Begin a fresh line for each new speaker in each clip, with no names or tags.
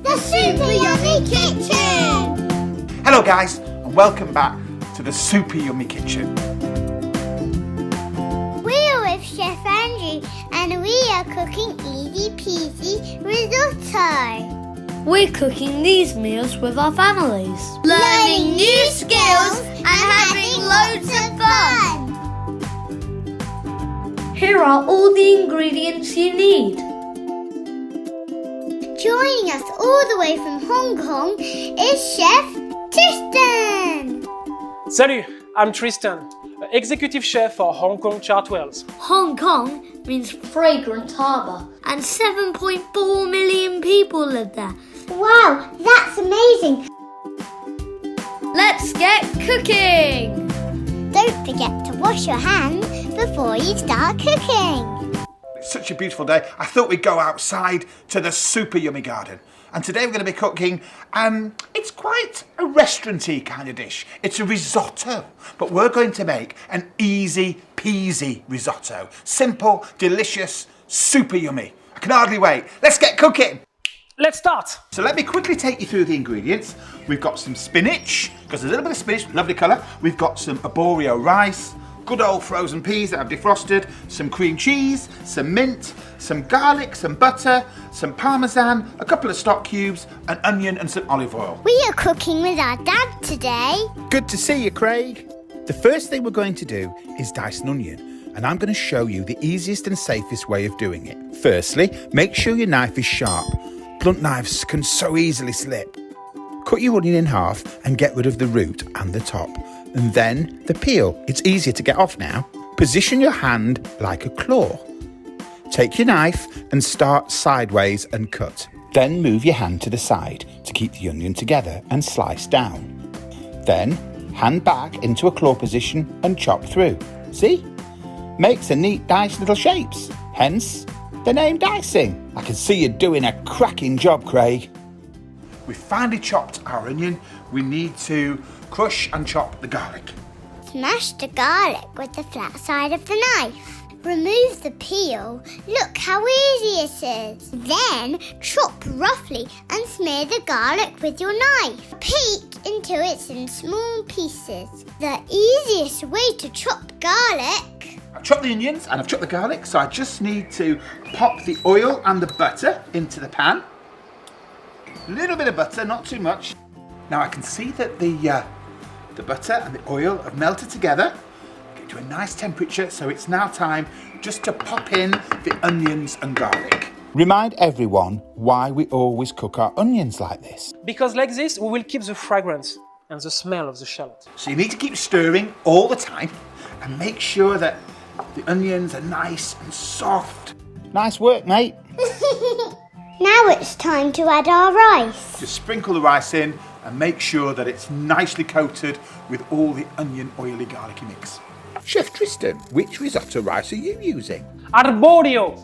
The Super Yummy Kitchen!
Hello guys, and welcome back to the Super Yummy Kitchen.
We're with Chef Andrew and we are cooking easy peasy risotto.
We're cooking these meals with our families,
Learning new skills and having loads of fun.
Here are all the ingredients you need.
Joining us all the way from Hong Kong is Chef Tristan.
Salut, I'm Tristan, executive chef for Hong Kong Chartwells.
Hong Kong means fragrant harbour, and 7.4 million people live there.
Wow, that's amazing.
Let's get cooking!
Don't forget to wash your hands before you start cooking.
It's such a beautiful day. I thought we'd go outside to the Super Yummy garden. And today we're going to be cooking, it's quite a restaurant-y kind of dish. It's a risotto, but we're going to make an easy peasy risotto. Simple, delicious, super yummy. I can hardly wait. Let's get cooking.
Let's start!
So let me quickly take you through the ingredients. We've got some spinach, because there's a little bit of spinach, lovely colour. We've got some Arborio rice, good old frozen peas that I've defrosted, some cream cheese, some mint, some garlic, some butter, some parmesan, a couple of stock cubes, an onion and some olive oil.
We are cooking with our dad today.
Good to see you, Craig. The first thing we're going to do is dice an onion, and I'm going to show you the easiest and safest way of doing it. Firstly, make sure your knife is sharp. Blunt knives can so easily slip. Cut your onion in half and get rid of the root and the top. And then the peel. It's easier to get off now. Position your hand like a claw. Take your knife and start sideways and cut. Then move your hand to the side to keep the onion together and slice down. Then hand back into a claw position and chop through. See? Makes a neat dice little shapes. Hence the name dicing. I can see you're doing a cracking job, Craig.
We've finally chopped our onion. We need to crush and chop the garlic.
Smash the garlic with the flat side of the knife. Remove the peel. Look how easy it is. Then chop roughly and smear the garlic with your knife. Peek until it's in small pieces. The easiest way to chop garlic.
I've chopped the onions and I've chopped the garlic, so I just need to pop the oil and the butter into the pan. A little bit of butter, not too much. Now I can see that the butter and the oil have melted together, get to a nice temperature, so it's now time just to pop in the onions and garlic.
Remind everyone why we always cook our onions like this.
Because like this, we will keep the fragrance and the smell of the shallot.
So you need to keep stirring all the time and make sure that the onions are nice and soft.
Nice work, mate.
Now it's time to add our rice.
Just sprinkle the rice in and make sure that it's nicely coated with all the onion, oily, garlicky mix.
Chef Tristan, which risotto rice are you using?
Arborio!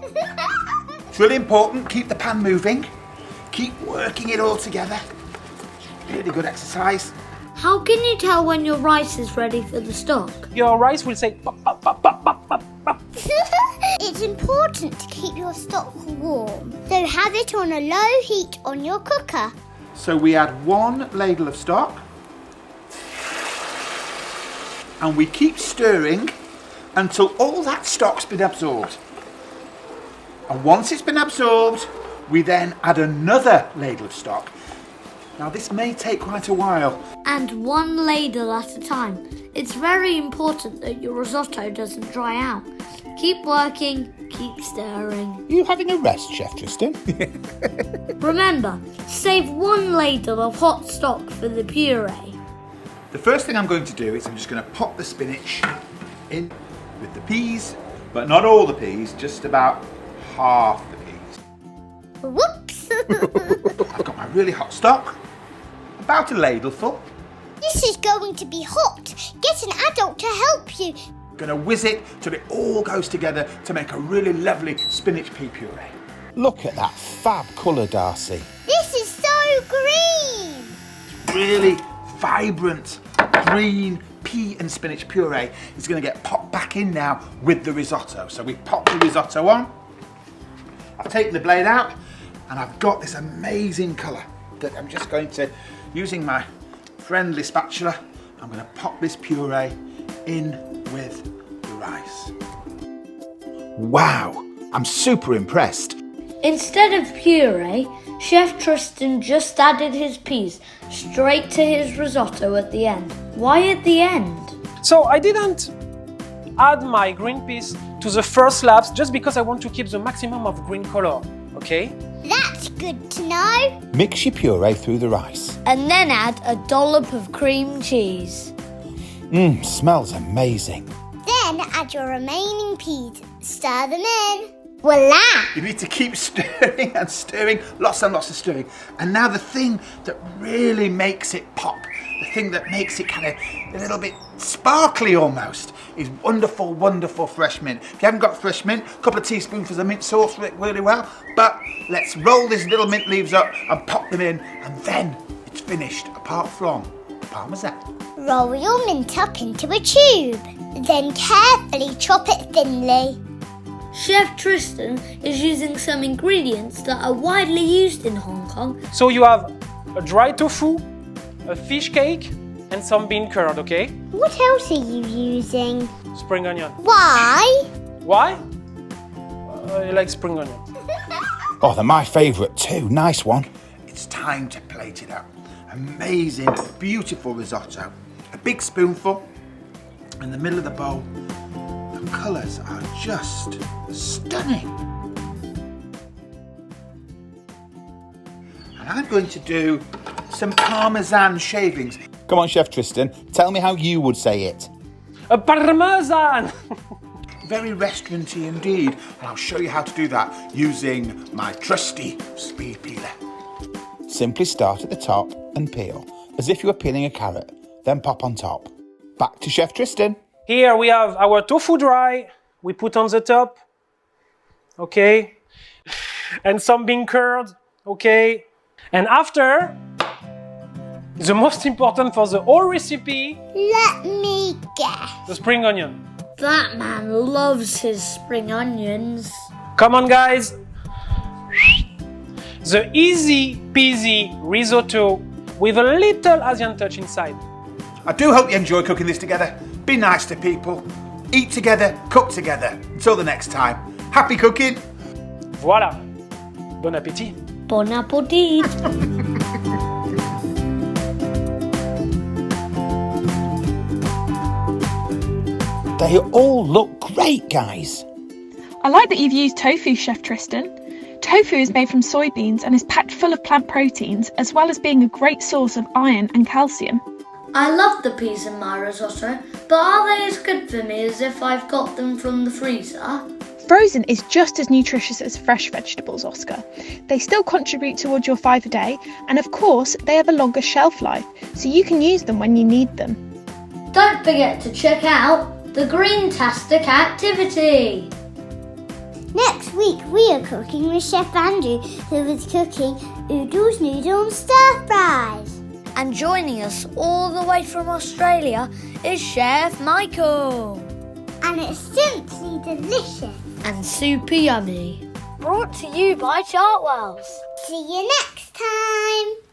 It's really important, keep the pan moving, keep working it all together. Really good exercise.
How can you tell when your rice is ready for the stock?
Your rice will say pop, pop, pop, pop, pop, pop, pop.
It's important to keep your stock warm, so have it on a low heat on your cooker.
So we add 1 ladle of stock and we keep stirring until all that stock's been absorbed. And once it's been absorbed, we then add another ladle of stock. Now this may take quite a while.
And 1 ladle at a time. It's very important that your risotto doesn't dry out. Keep working, keep stirring.
You having a rest, Chef Tristan?
Remember, save 1 ladle of hot stock for the puree.
The first thing I'm going to do is I'm just going to pop the spinach in with the peas, but not all the peas, just about half the peas.
Whoops!
I've got my really hot stock, about a ladleful.
This is going to be hot. Get an adult to help you.
Going to whiz it till it all goes together to make a really lovely spinach pea puree.
Look at that fab colour, Darcy.
This is so green.
Really vibrant green pea and spinach puree is going to get popped back in now with the risotto. So we pop the risotto on. I've taken the blade out and I've got this amazing colour that I'm just going to, using my friendly spatula, I'm going to pop this puree in with the rice.
Wow, I'm super impressed.
Instead of puree, Chef Tristan just added his peas straight to his risotto at the end. Why at the end?
So I didn't add my green peas to the first laps just because I want to keep the maximum of green color, okay?
That's good to know.
Mix your puree through the rice.
And then add a dollop of cream cheese.
Smells amazing.
Then add your remaining peas. Stir them in. Voila!
You need to keep stirring and stirring, lots and lots of stirring. And now the thing that really makes it pop, the thing that makes it kind of a little bit sparkly almost, is wonderful, wonderful fresh mint. If you haven't got fresh mint, a couple of teaspoonfuls of mint sauce work really well. But let's roll these little mint leaves up and pop them in, and then it's finished, apart from Parmesan.
Roll your mint up into a tube. Then carefully chop it thinly.
Chef Tristan is using some ingredients that are widely used in Hong Kong.
So you have a dry tofu, a fish cake, and some bean curd, okay?
What else are you using?
Spring onion.
Why?
Why? I like spring onion.
Oh, they're my favourite too. Nice one.
It's time to plate it up. Amazing, beautiful risotto. A big spoonful in the middle of the bowl. The colours are just stunning. And I'm going to do some Parmesan shavings.
Come on, Chef Tristan, tell me how you would say it.
A parmesan!
Very restauranty indeed. And I'll show you how to do that using my trusty speed peeler.
Simply start at the top and peel, as if you were peeling a carrot, then pop on top. Back to Chef Tristan.
Here we have our tofu dry, we put on the top, okay? And some bean curd, okay? And after, the most important for the whole recipe,
Let me guess.
the spring onion.
That man loves his spring onions.
Come on guys! The easy peasy risotto with a little Asian touch inside.
I do hope you enjoy cooking this together. Be nice to people. Eat together, cook together. Until the next time. Happy cooking!
Voilà! Bon appétit!
Bon appetit!
They all look great, guys.
I like that you've used tofu, Chef Tristan. Tofu is made from soybeans and is packed full of plant proteins, as well as being a great source of iron and calcium.
I love the peas in my risotto, but are they as good for me as if I've got them from the freezer?
Frozen is just as nutritious as fresh vegetables, Oscar. They still contribute towards your 5 a day, and of course, they have a longer shelf life, so you can use them when you need them.
Don't forget to check out the Green-tastic activity.
Next week we are cooking with Chef Andrew, who is cooking oodles, noodle and stir fries.
And joining us all the way from Australia is Chef Michael.
And it's simply delicious.
And super yummy. Brought to you by Chartwells.
See you next time.